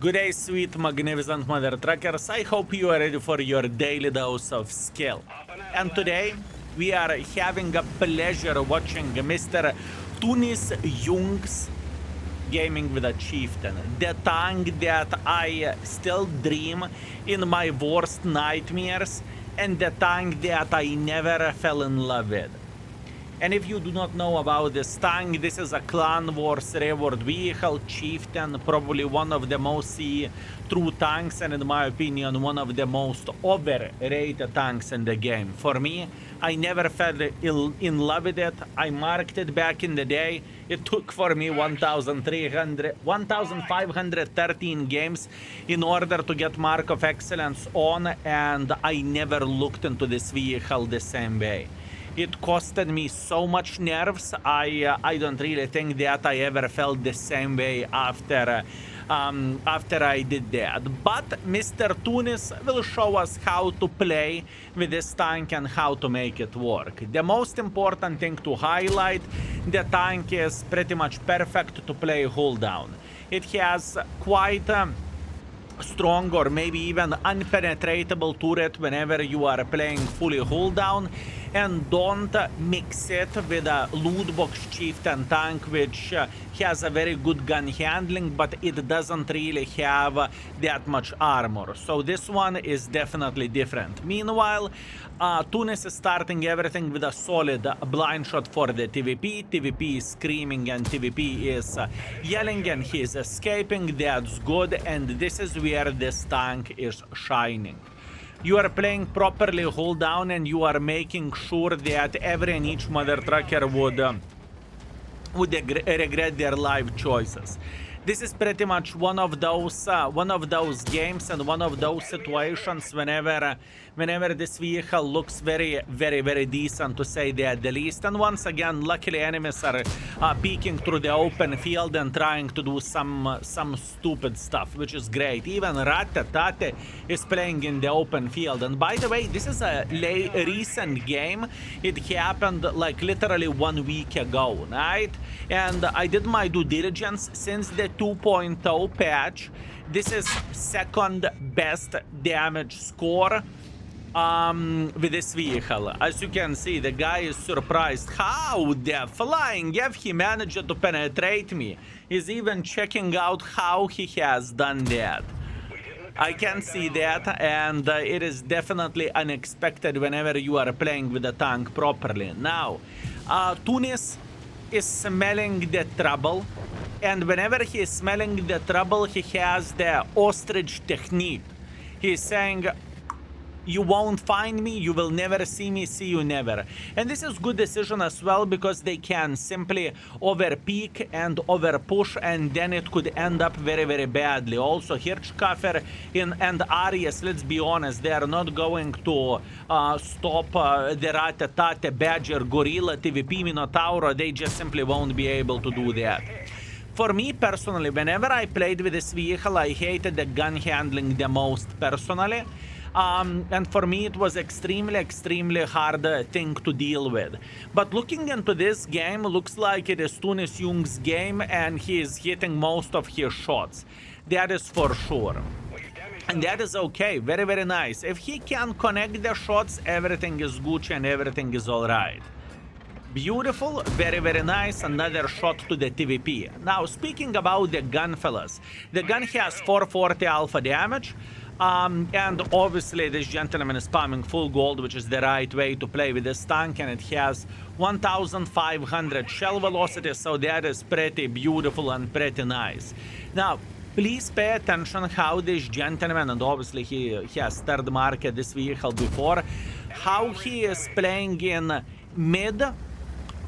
Good day, sweet, magnificent mother truckers. I hope you are ready for your daily dose of skill. And today, we are having a pleasure watching Mr. Tunis Jung's gaming with a Chieftain. The tank that I still dream in my worst nightmares, and the tank that I never fell in love with. And if you do not know about this tank, this is a Clan Wars reward vehicle, Chieftain, probably one of the most true tanks, and in my opinion, one of the most overrated tanks in the game. For me, I never fell in love with it. I marked it back in the day. It took for me 1,513 games in order to get Mark of Excellence on, and I never looked into this vehicle the same way. It costed me so much nerves. I don't really think that I ever felt the same way after I did that. But Mr. Tunis will show us how to play with this tank and how to make it work. The most important thing to highlight, the tank is pretty much perfect to play hull down. It has quite strong or maybe even unpenetratable turret whenever you are playing fully hull down, and don't mix it with a loot box Chieftain tank, which has a very good gun handling, but it doesn't really have that much armor. So this one is definitely different. Meanwhile, Tunis is starting everything with a solid blind shot for the TVP. TVP is screaming and TVP is yelling and he is escaping. That's good, and this is where this tank is shining. You are playing properly hull down, and you are making sure that every and each mother trucker would regret their life choices. This is pretty much one of those games and one of those situations whenever this vehicle looks very, very, very decent, to say that the least. And once again, luckily enemies are peeking through the open field and trying to do some stupid stuff, which is great. Even Ratatate is playing in the open field. And by the way, this is a recent game. It happened like literally 1 week ago, right? And I did my due diligence. Since the 2.0 patch, this is second best damage score with this vehicle. As you can see, the guy is surprised. How the flying F he managed to penetrate me. He's even checking out how he has done that. I can see that, and it is definitely unexpected whenever you are playing with the tank properly. Now, Tunis is smelling the trouble, and whenever he is smelling the trouble, he has the ostrich technique. He's saying, you won't find me, you will never see me, see you never. And this is good decision as well, because they can simply overpeak and overpush, and then it could end up very, very badly. Also, Hirschkaffer and Arias, let's be honest, they are not going to stop the Ratatate, Badger, Gorilla, TVP, Minotauro. They just simply won't be able to do that. For me personally, whenever I played with this vehicle, I hated the gun handling the most personally. And for me, it was extremely hard thing to deal with. But looking into this game, looks like it is Tunis Jung's game, and he is hitting most of his shots. That is for sure. And that is okay, very, very nice. If he can connect the shots, everything is Gucci and everything is alright. Beautiful, very, very nice. Another shot to the TVP. Now, speaking about the gun, fellas, the gun has 440 alpha damage. And obviously this gentleman is spamming full gold, which is the right way to play with this tank, and it has 1,500 shell velocity, so that is pretty beautiful and pretty nice. Now, please pay attention how this gentleman, and obviously he has third marked this vehicle before, how he is playing in mid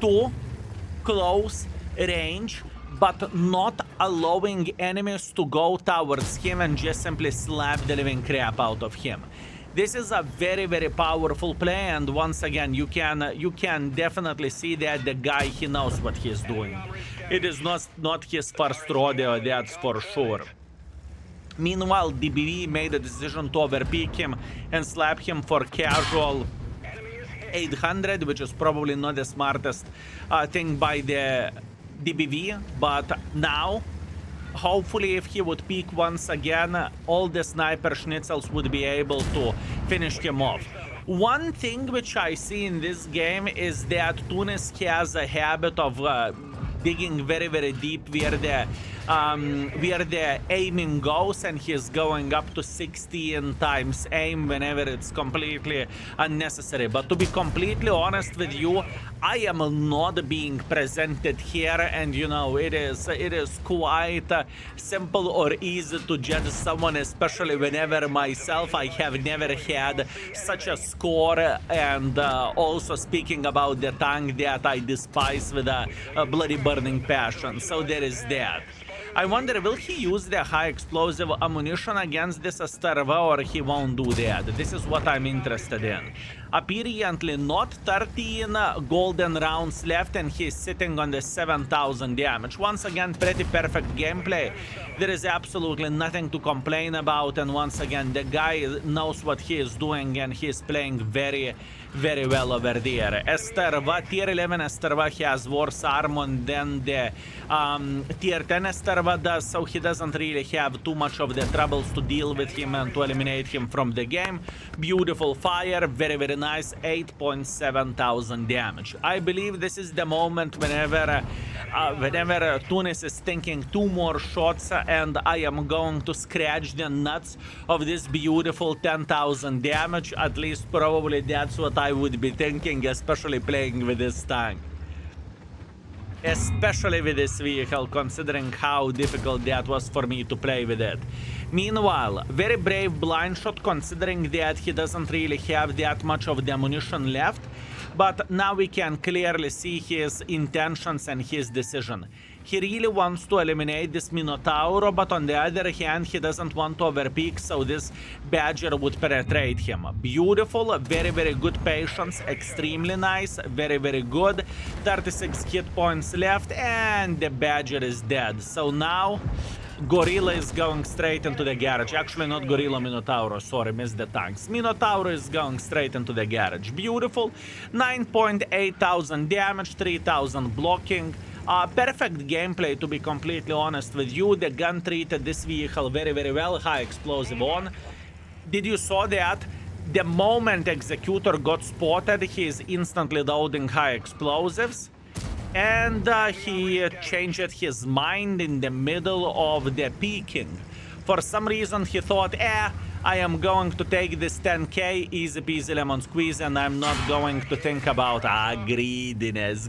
to close range, but not allowing enemies to go towards him and just simply slap the living crap out of him. This is a very, very powerful play, and once again, you can definitely see that the guy, he knows what he's doing. It is not his first rodeo, that's for sure. Meanwhile, DBV made a decision to overpeak him and slap him for casual 800, which is probably not the smartest thing by the DBV, but now hopefully if he would peek once again, all the sniper schnitzels would be able to finish him off. One thing which I see in this game is that Tunis has a habit of digging very, very deep where the aiming goes, and he's going up to 16 times aim whenever it's completely unnecessary. But to be completely honest with you, I am not being presented here, and you know, it is quite simple or easy to judge someone, especially whenever myself I have never had such a score, and also speaking about the tank that I despise with a bloody burning passion. So there is that. I wonder, will he use the high explosive ammunition against this Asterva, or he won't do that? This is what I'm interested in. Apparently not 13 golden rounds left, and he's sitting on the 7,000 damage. Once again, pretty perfect gameplay. There is absolutely nothing to complain about, and once again, the guy knows what he is doing, and he is playing very, very well over there. Asterva, tier 11 Asterva has worse armor than the tier 10 Asterva does, so he doesn't really have too much of the troubles to deal with him and to eliminate him from the game. Beautiful fire, very, very nice, 8.7 thousand damage. I believe this is the moment whenever Tunis is thinking 2 more shots, and I am going to scratch the nuts of this beautiful 10,000 damage. At least probably that's what I would be thinking, especially playing with this tank. Especially with this vehicle, considering how difficult that was for me to play with it. Meanwhile, very brave blind shot, considering that he doesn't really have that much of the ammunition left, but now we can clearly see his intentions and his decision. He really wants to eliminate this Minotauro, but on the other hand, he doesn't want to overpeak, so this Badger would penetrate him. Beautiful, very, very good patience, extremely nice, very, very good. 36 hit points left, and the Badger is dead. So now Gorilla is going straight into the garage. Actually, not Gorilla, Minotauro. Sorry, missed the tanks. Minotauro is going straight into the garage. Beautiful. 9.8 thousand damage, 3,000 blocking. Perfect gameplay, to be completely honest with you. The gun treated this vehicle very, very well. High explosive on. Did you saw that? The moment Executor got spotted, he is instantly loading high explosives. And he changed his mind in the middle of the peeking. For some reason he thought, I am going to take this 10k, easy peasy lemon squeeze, and I'm not going to think about greediness.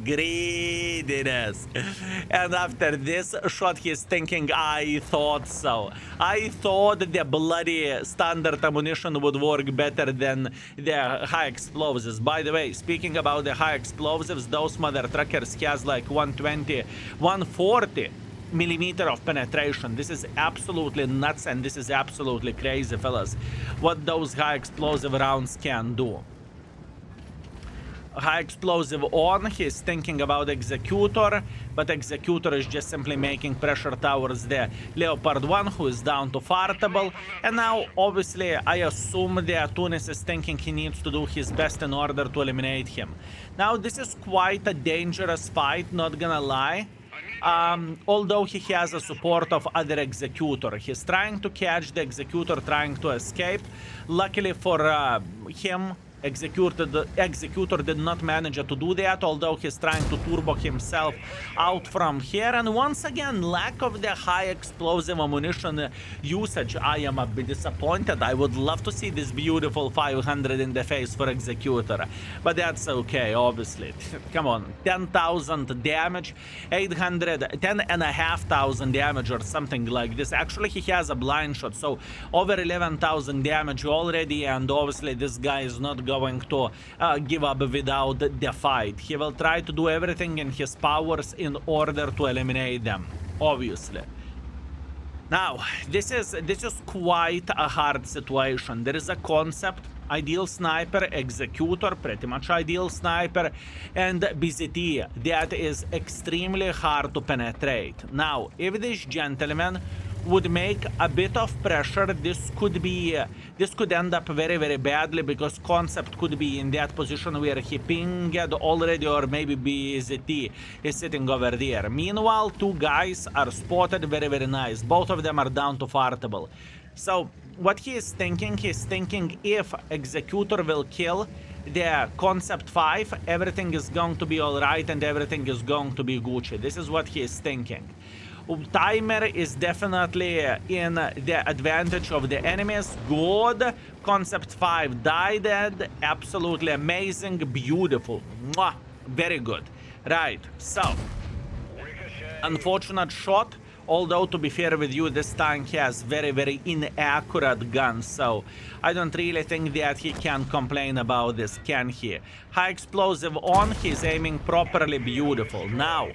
And after this shot he's thinking, I thought so. I thought the bloody standard ammunition would work better than the high explosives. By the way, speaking about the high explosives, those mother truckers has like 120, 140 millimeter of penetration. This is absolutely nuts, and this is absolutely crazy, fellas, what those high explosive rounds can do. High explosive on, he's thinking about Executor, but Executor is just simply making pressure towards the Leopard 1, who is down to fartable. And now, obviously, I assume that Tunis is thinking he needs to do his best in order to eliminate him. Now, this is quite a dangerous fight, not gonna lie. Although he has a support of other Executor. He's trying to catch the Executor, trying to escape. Luckily for him, Executor did not manage to do that, although he's trying to turbo himself out from here. And once again, lack of the high explosive ammunition usage. I am a bit disappointed. I would love to see this beautiful 500 in the face for Executor, but that's okay, obviously. Come on, 10,000 damage, 10,500 damage or something like this. Actually, he has a blind shot, so over 11,000 damage already, and obviously this guy is not going to give up without the fight. He will try to do everything in his powers in order to eliminate them, obviously. Now, this is quite a hard situation. There is a concept, ideal sniper, Executor, pretty much ideal sniper, and BZT, that is extremely hard to penetrate. Now, if this gentleman would make a bit of pressure. This could end up very, very badly because Concept could be in that position where he pinged already, or maybe BZT is sitting over there. Meanwhile, two guys are spotted, very, very nice. Both of them are down to fartable. So what he's thinking if Executor will kill the Concept 5, everything is going to be alright and everything is going to be Gucci. This is what he is thinking. Timer is definitely in the advantage of the enemies. Good. Concept 5 died. Absolutely amazing. Beautiful. Mwah. Very good. Right. So, unfortunate shot. Although, to be fair with you, this tank has very, very inaccurate guns, so I don't really think that he can complain about this, can he? High explosive on, he's aiming properly. Beautiful. Now,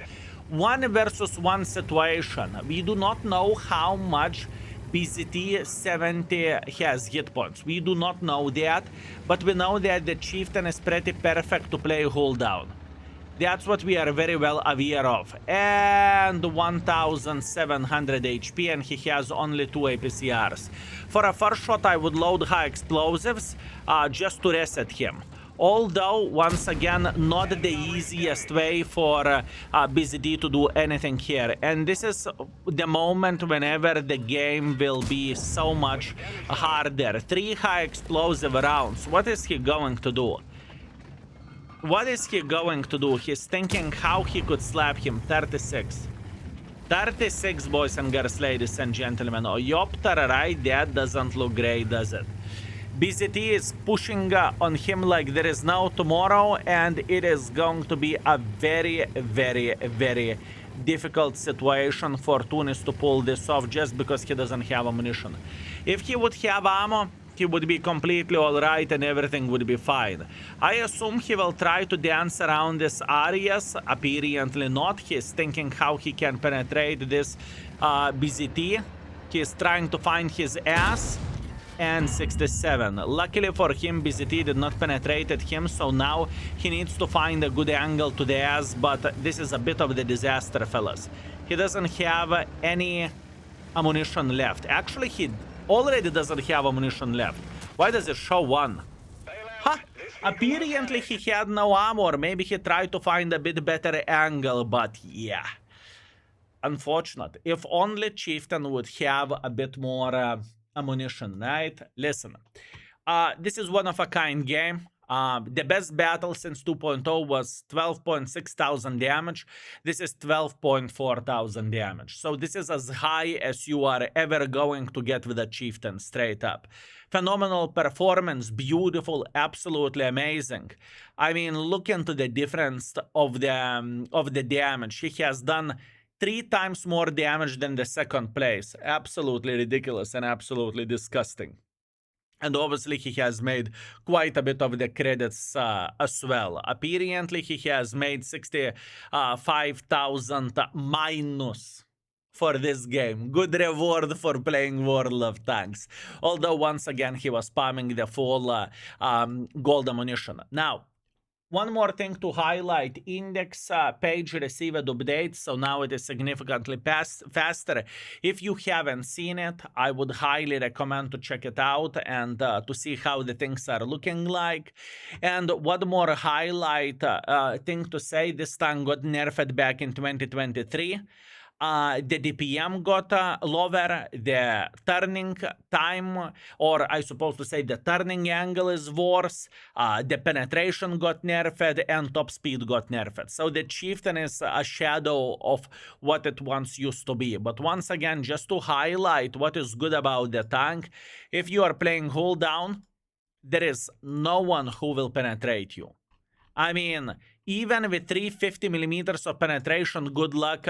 1 versus 1 situation. We do not know how much BZT 70 has hit points. We do not know that, but we know that the Chieftain is pretty perfect to play hold down. That's what we are very well aware of. And 1700 HP, and he has only 2 APCRs. For a first shot, I would load high explosives just to reset him. Although, once again, not the easiest way for BZD to do anything here. And this is the moment whenever the game will be so much harder. 3 high explosive rounds. What is he going to do? What is he going to do? He's thinking how he could slap him. 36. 36, boys and girls, ladies and gentlemen. Oyopter, right? That doesn't look great, does it? BZT is pushing on him like there is no tomorrow, and it is going to be a very, very, very difficult situation for Tunis to pull this off just because he doesn't have ammunition. If he would have ammo, he would be completely alright and everything would be fine. I assume he will try to dance around these areas. Apparently not. He's thinking how he can penetrate this BZT. He's trying to find his ass. And 67. Luckily for him, BZT did not penetrate him, so now he needs to find a good angle to the ass, but this is a bit of the disaster, fellas. He doesn't have any ammunition left. Actually, he already doesn't have ammunition left. Why does it show 1? Huh? Apparently he had no ammo, or maybe he tried to find a bit better angle, but yeah. Unfortunate. If only Chieftain would have a bit more ammunition, right? Listen, this is one of a kind game. The best battle since 2.0 was 12.6 thousand damage. This is 12.4 thousand damage. So this is as high as you are ever going to get with a Chieftain, straight up. Phenomenal performance, beautiful, absolutely amazing. I mean, look into the difference of the damage. He has done 3 times more damage than the second place. Absolutely ridiculous and absolutely disgusting. And obviously he has made quite a bit of the credits as well. Apparently he has made 65,000 minus for this game. Good reward for playing World of Tanks. Although once again he was spamming the full gold ammunition. Now, one more thing to highlight, index page received updates, so now it is significantly faster. If you haven't seen it, I would highly recommend to check it out and to see how the things are looking like. And one more highlight thing to say, this tank got nerfed back in 2023. The DPM got lower, the turning time, or I suppose to say the turning angle is worse, the penetration got nerfed, and top speed got nerfed. So the Chieftain is a shadow of what it once used to be. But once again, just to highlight what is good about the tank, if you are playing hold down, there is no one who will penetrate you. I mean, even with 350 millimeters of penetration, good luck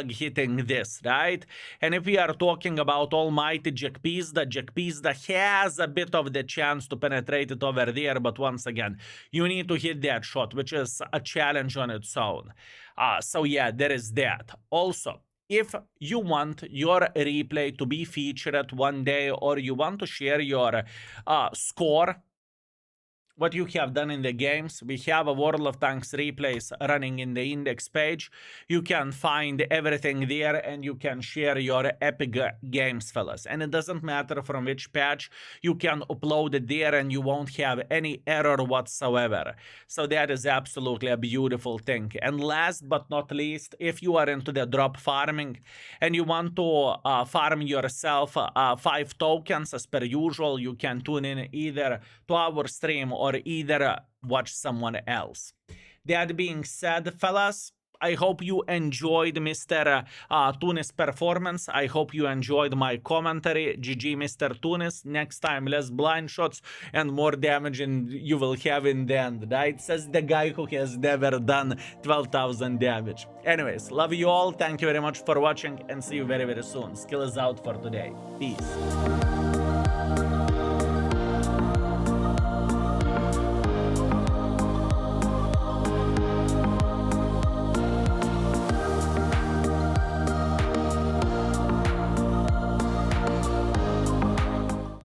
hitting this, right? And if we are talking about almighty Jackpizda has a bit of the chance to penetrate it over there, but once again, you need to hit that shot, which is a challenge on its own. So yeah, there is that. Also, if you want your replay to be featured one day, or you want to share your score what you have done in the games. We have a World of Tanks replays running in the index page. You can find everything there and you can share your epic games, fellas. And it doesn't matter from which patch, you can upload it there and you won't have any error whatsoever. So that is absolutely a beautiful thing. And last but not least, if you are into the drop farming and you want to farm yourself 5 tokens as per usual, you can tune in either to our stream or either watch someone else. That being said, fellas, I hope you enjoyed Mr. Tunis' performance. I hope you enjoyed my commentary. GG, Mr. Tunis. Next time, less blind shots and more damage you will have in the end, right? Says the guy who has never done 12,000 damage. Anyways, love you all. Thank you very much for watching and see you very, very soon. Skill is out for today. Peace.